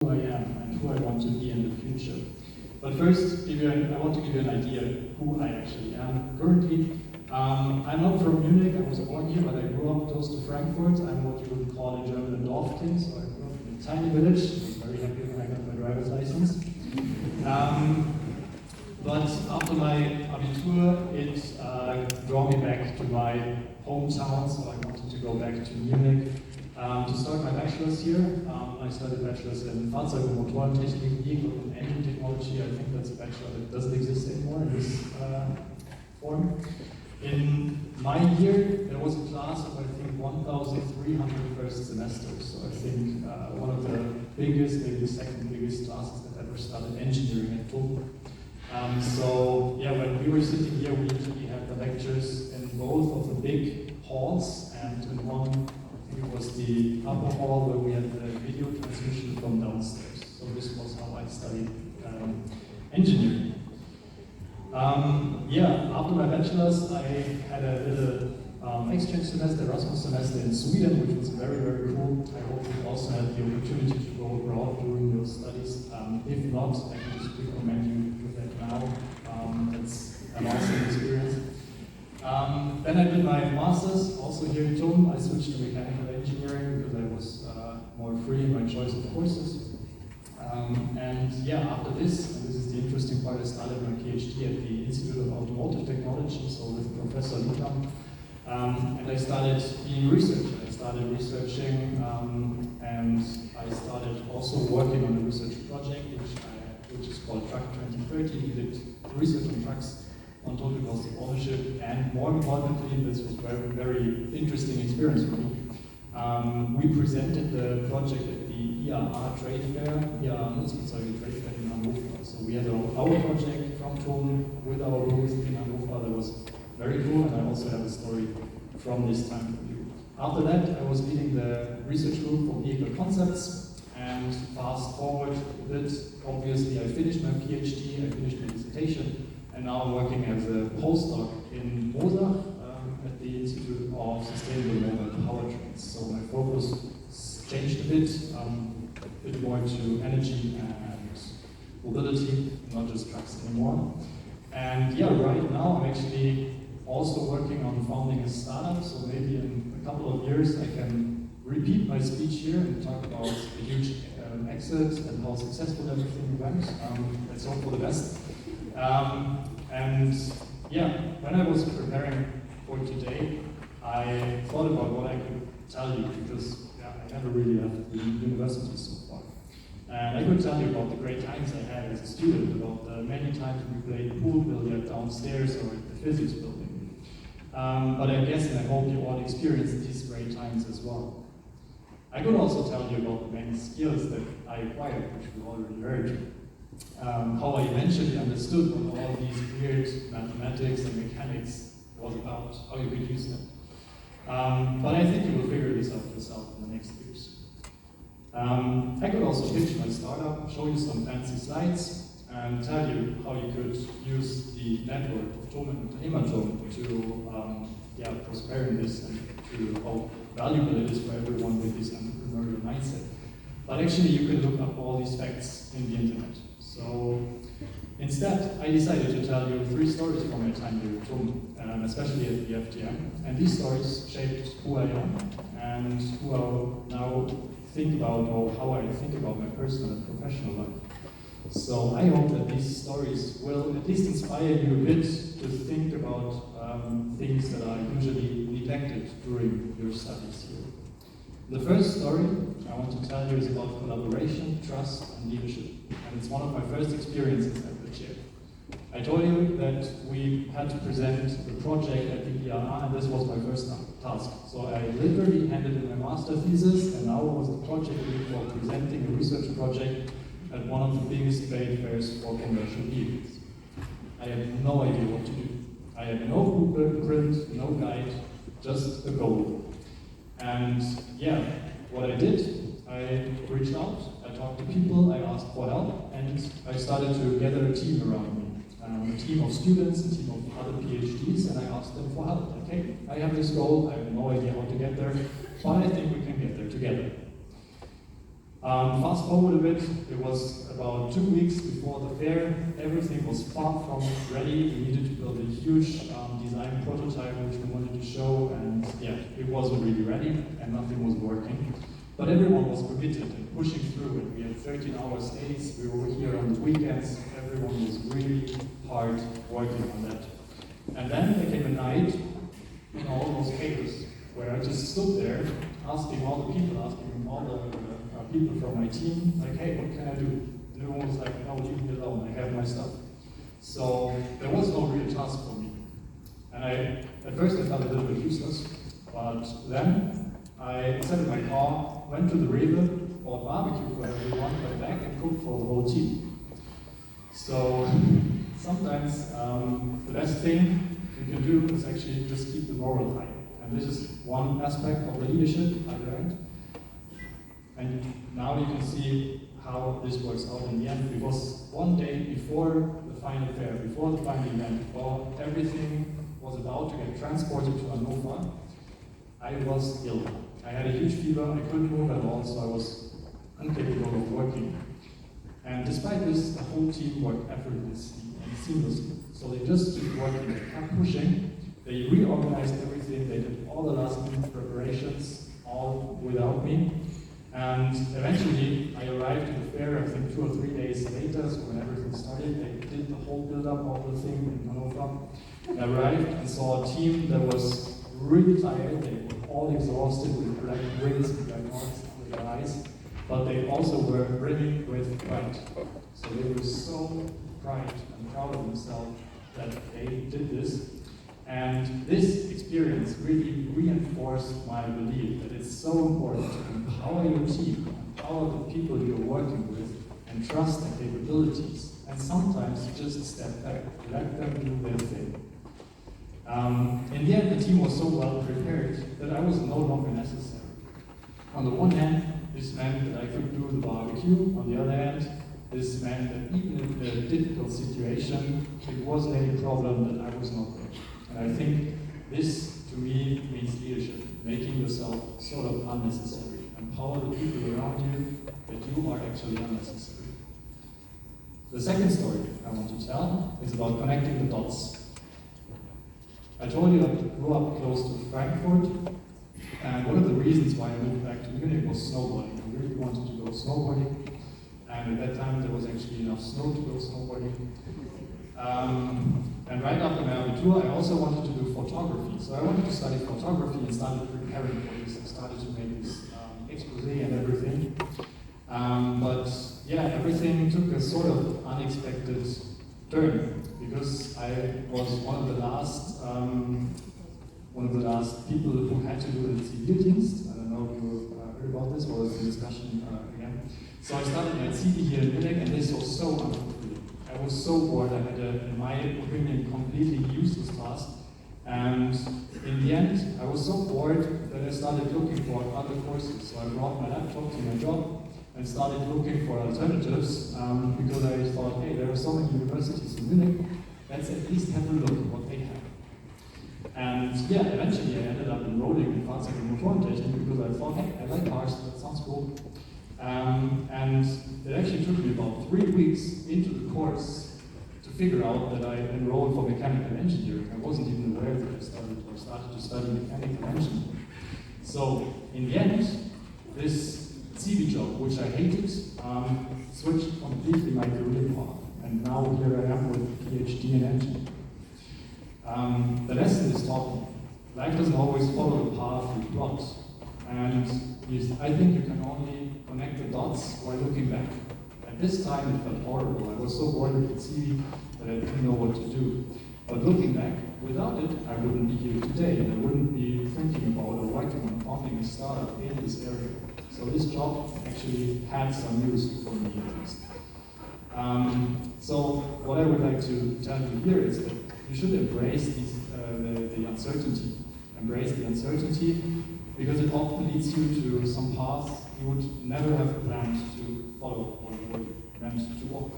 who I am and who I want to be in the future. But first, I want to give you an idea of who I actually am currently. I'm not from Munich, I was born here, but I grew up close to Frankfurt. I'm what you would call in German a Dorfkind, so I grew up in a tiny village. I was very happy when I got my driver's license. But after my Abitur, it brought me back to my hometown, so I wanted to go back to Munich to start my bachelor's here. I studied bachelor's in Fahrzeug- und Motorentechnik, Vehicle and Engine Technology. I think that's a bachelor that doesn't exist anymore in this form. In my year, there was a class of, I think, 1,300 first semesters. So I think one of the biggest, maybe the second biggest classes that ever started engineering at TUM. So yeah, when we were sitting here, we usually had the lectures in both of the big halls, and in one, I think it was the upper hall where we had the video transmission from downstairs. So this was how I studied engineering. Yeah, after my bachelor's, I had a little exchange semester, Erasmus semester in Sweden, which was very, very cool. I hope you also had the opportunity to go abroad during your studies. If not, I can just recommend you with that now. It's an awesome experience. Then I did my master's, also here in TUM. I switched to mechanical engineering because I was more free in my choice of courses. And yeah, after this, and this is the interesting part, I started my PhD at the Institute of Automotive Technology, so with Professor TUM. And I started being a researcher. I started researching, and I started also working on a research project, which is called Truck 2030. We did research on trucks, on total cost of ownership, and more importantly, this was a very, very interesting experience for me. We presented the project at the IAA trade fair, IAA Nutzfahrzeuge trade fair in Hannover. So we had our project from TUM with our booth in Hannover. That was very cool, and I also have a story from this time for you. After that, I was leading the research group for vehicle concepts, and fast forward a bit, obviously I finished my PhD, I finished my dissertation, and now I'm working as a postdoc in Mosach at the Institute of Sustainable Mobile Powertrains. So my focus changed a bit more to energy and mobility, not just trucks anymore. And yeah, right now I'm actually also working on founding a startup, so maybe in a couple of years I can repeat my speech here and talk about the huge exit and how successful everything went. Let's hope for the best. And yeah, when I was preparing for today, I thought about what I could tell you, because yeah, I never really left the university so far. And I could tell you about the great times I had as a student, about the many times we played pool billiard downstairs or at the physics building. But I guess and I hope you all experienced these great times as well. I could also tell you about the many skills that I acquired, which we already heard. How I eventually understood what all these weird mathematics and mechanics was about, how you could use them. But I think you will figure this out yourself in the next years. I could also pitch my startup, show you some fancy slides, and tell you how you could use the network of TUM and Automotive to prosper in this, and to how valuable it is for everyone with this entrepreneurial mindset. But actually, you can look up all these facts in the internet. So instead, I decided to tell you 3 stories from my time here at TUM, especially at the FTM. And these stories shaped who I am and who I now think about, or how I think about my personal and professional life. So I hope that these stories will at least inspire you a bit to think about things that are usually neglected during your studies here. The first story I want to tell you is about collaboration, trust, and leadership. And it's one of my first experiences at the chair. I told you that we had to present the project at the IAA, and this was my first task. So I literally handed in my master thesis, and now was the project lead for presenting a research project at one of the biggest trade fairs for commercial vehicles. I had no idea what to do. I had no blueprint, no guide, just a goal. And yeah, what I did, I reached out, I talked to people, I asked for help, and I started to gather a team around me. A team of students, a team of other PhDs, and I asked them for help. Okay, I have this goal, I have no idea how to get there, but I think we can get there together. Fast forward a bit, it was about 2 weeks before the fair. Everything was far from ready. We needed to build a huge design prototype which we wanted to show, and yeah, it wasn't really ready and nothing was working. But everyone was committed and pushing through it. We had 13-hour days, we were here on the weekends, everyone was really hard working on that. And then there came a night in almost chaos, where I just stood there asking all the people from my team, like, hey, what can I do? And everyone was like, no, leave me alone, I have my stuff. So there was no real task for me. And at first I felt a little bit useless, but then I sat in my car, went to the Rede, bought barbecue for everyone, went back and cooked for the whole team. So sometimes the best thing you can do is actually just keep the morale high. And this is one aspect of the leadership I learned. And now you can see how this works out in the end, because one day before the final fair, before the final event, while everything was about to get transported to Hannover, I was ill. I had a huge fever, I couldn't move at all, so I was incapable of working. And despite this, the whole team worked effortlessly and seamlessly. So they just kept working, they kept pushing, they reorganized everything, they did all the last minute preparations, all without me. And eventually, I arrived at the fair, I think 2 or 3 days later, so when everything started, they did the whole build-up of the thing in Hannover. I arrived and saw a team that was really tired, they were all exhausted with black rings and black marks on their eyes, but they also were brimming with pride. So they were so proud of themselves that they did this. And this experience really reinforced my belief that it's so important to empower your team, empower the people you're working with, and trust their capabilities. And sometimes just step back, let them do their thing. In the end, the team was so well prepared that I was no longer necessary. On the one hand, this meant that I could do the barbecue. On the other hand, this meant that even in a difficult situation, it wasn't any problem that I was not there. And I think this, to me, means leadership, making yourself sort of unnecessary. Empower the people around you that you are actually unnecessary. The second story I want to tell is about connecting the dots. I told you I grew up close to Frankfurt, and one of the reasons why I moved back to Munich was snowboarding. I really wanted to go snowboarding, and at that time there was actually enough snow to go snowboarding. And right after my Abitur, I also wanted to do photography. So I wanted to study photography and started preparing for this. I started to make this expose and everything. But yeah, everything took a sort of unexpected turn because I was one of the last people who had to do the Zivildienst. I don't know if you heard about this or it's a discussion again. So I started my CV here in Munich, and this was so unfulfilling. I was so bored. I had in my opinion, completely useless task. And in the end, I was so bored that I started looking for other courses. So I brought my laptop to my job and started looking for alternatives because I thought, hey, there are so many universities in Munich, let's at least have a look at what they have. And yeah, eventually I ended up enrolling in Fahrzeug- und Motorentechnik because I thought, hey, I like cars, that sounds cool. And it actually took me about 3 weeks into the course to figure out that I enrolled for mechanical engineering. I wasn't even aware that I started to study mechanical engineering. So in the end, this CV job, which I hated, switched completely my career path. And now here I am with a PhD in engineering. The lesson is taught me. Life doesn't always follow the path you plot. And I think you can only connect the dots while looking back. At this time it felt horrible. I was so bored with the CV that I didn't know what to do. But looking back, without it, I wouldn't be here today, and I wouldn't be thinking about or working on founding a startup in this area. So this job actually had some use for me at least. So what I would like to tell you here is that you should embrace the uncertainty. Embrace the uncertainty because it often leads you to some paths you would never have planned to follow or you were meant to walk.